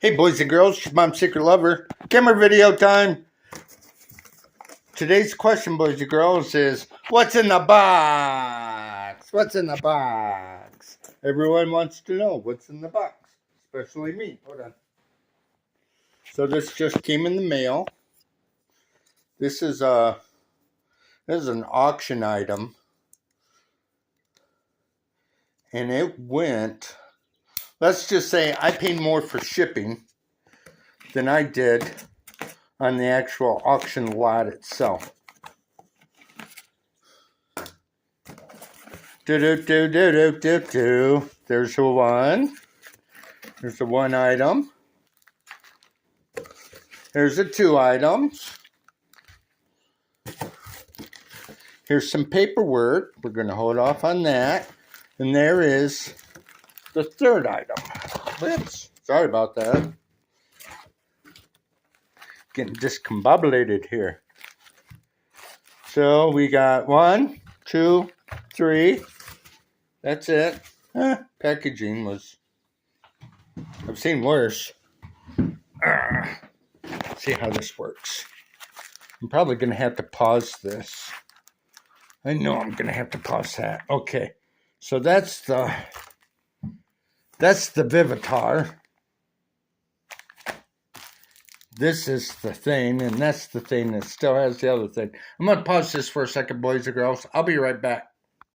Hey boys and girls, Mom Secret Lover. Camera video time. Today's question, boys and girls, is what's in the box? What's in the box? Everyone wants to know what's in the box, especially me. Hold on. So this just came in the mail. This is an auction item, and it went. Let's just say I paid more for shipping than I did on the actual auction lot itself. There's the one. There's the one item. There's the two items. Here's some paperwork. We're going to hold off on that. And there is the third item. Whoops. Sorry about that. Getting discombobulated here. So we got 1, 2, 3. That's it. Packaging was... I've seen worse. See how this works. I'm probably going to have to pause this. I know I'm going to have to pause that. Okay. So that's the Vivitar. This is the thing, and that's the thing that still has the other thing. I'm going to pause this for a second, boys and girls. I'll be right back.